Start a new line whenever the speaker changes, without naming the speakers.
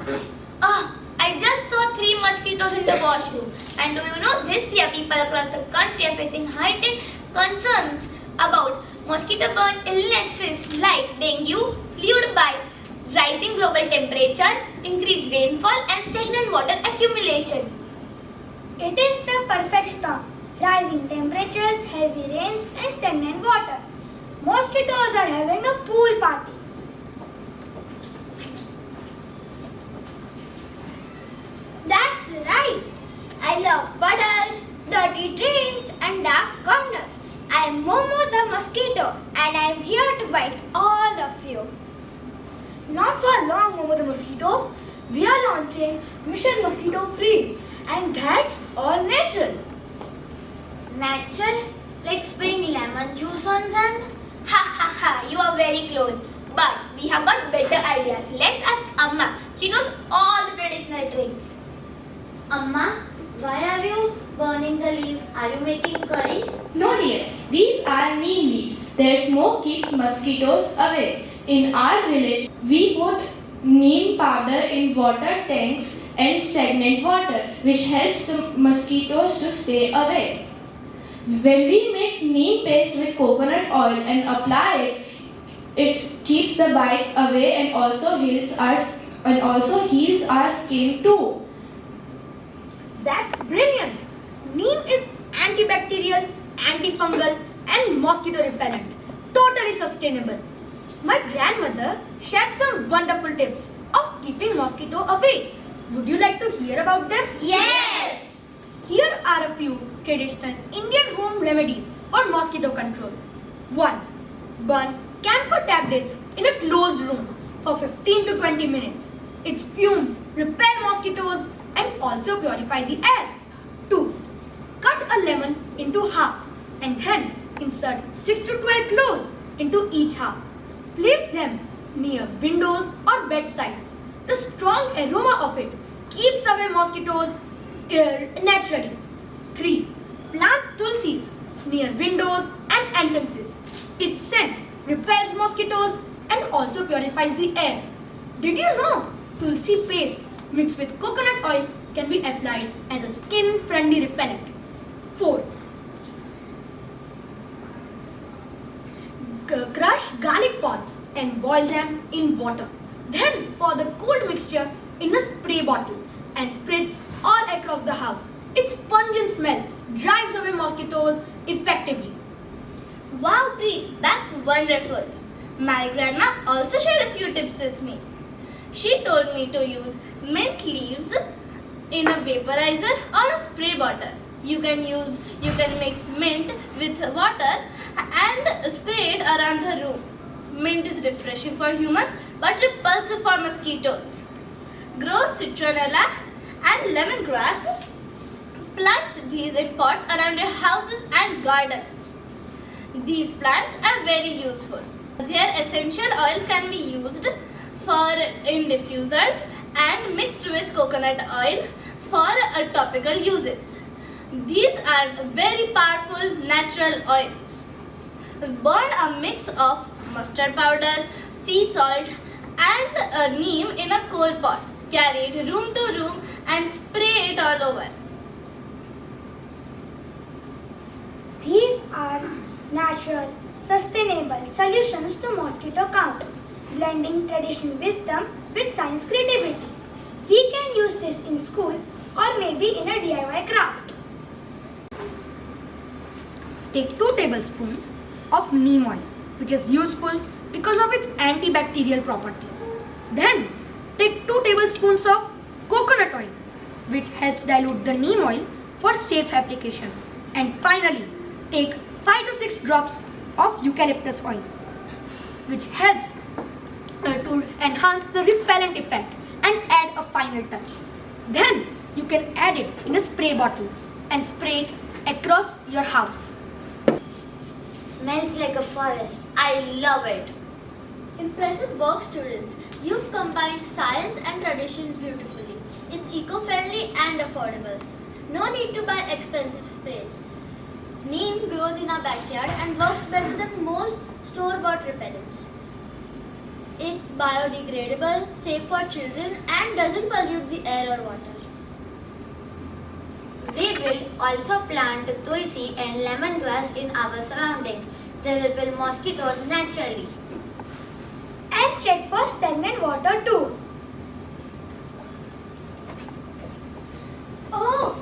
I just saw 3 mosquitoes in the washroom. And do you know, this year people across the country are facing heightened concerns about mosquito-borne illnesses like dengue, flu bite, rising global temperature, increased rainfall and stagnant water accumulation.
It is the perfect storm. Rising temperatures, heavy rains and stagnant water. Mosquitoes are having a pool party.
That's right. I love puddles, dirty drains and dark corners. I am Momo the mosquito and I am here to bite all of you.
Not for long, Momo the mosquito. We are launching Mission Mosquito-Free and that's all natural.
Natural? Like spilling lemon juice on them? Ha ha ha, you are very close. But we have got better ideas. Let's ask Amma. She knows all the traditional tricks. Amma, why are you burning the leaves? Are you making curry?
No dear, these are neem leaves. Their smoke keeps mosquitoes away. In our village, we put neem powder in water tanks and stagnant water, which helps the mosquitoes to stay away. When we mix neem paste with coconut oil and apply it, it keeps the bites away and also heals our skin too.
That's brilliant. Neem is antibacterial, antifungal and mosquito repellent. Totally sustainable. My grandmother shared some wonderful tips of keeping mosquito away. Would you like to hear about them?
Yes!
Here are a few traditional Indian home remedies for mosquito control. 1. Burn camphor tablets in a closed room for 15 to 20 minutes. Its fumes repel mosquitoes and also purify the air. 2. Cut a lemon into half and then insert 6 to 12 cloves into each half. Place them near windows or bedsides. The strong aroma of it keeps away mosquitoes naturally. 3. Plant tulsis near windows and entrances. Its scent repels mosquitoes and also purifies the air. Did you know tulsi paste mixed with coconut oil can be applied as a skin-friendly repellent? 4. Crush garlic pods and boil them in water. Then pour the cooled mixture in a spray bottle and spritz all across the house. Its pungent smell drives away mosquitoes effectively.
Wow, Pri, that's wonderful. My grandma also shared a few tips with me. She told me to use mint leaves in a vaporizer or a spray bottle. You can mix mint with water and spray it around the room. Mint is refreshing for humans but repulsive for mosquitoes. Grow citronella and lemongrass. Plant these in pots around your houses and gardens. These plants are very useful. Their essential oils can be used in diffusers and mixed with coconut oil for topical uses. These are very powerful natural oils. Burn a mix of mustard powder, sea salt and neem in a coal pot. Carry it room to room and spray it all over.
These are natural, sustainable solutions to mosquito count, blending traditional wisdom with science creativity. We can use this in school or maybe in a DIY craft. Take 2 tablespoons of neem oil, which is useful because of its antibacterial properties. Then take 2 tablespoons of coconut oil, which helps dilute the neem oil for safe application. And finally, take 5 to 6 drops of eucalyptus oil, which helps to enhance the repellent effect and add a final touch. Then you can add it in a spray bottle and spray it across your house.
Smells like a forest. I love it. Impressive work, students. You've combined science and tradition beautifully. It's eco-friendly and affordable. No need to buy expensive sprays. Neem grows in our backyard and works better than most store-bought repellents. It's biodegradable, safe for children, and doesn't pollute the air or water.
We will also plant tulsi and lemongrass in our surroundings. They repel mosquitoes naturally.
And check for stagnant water too.
Oh,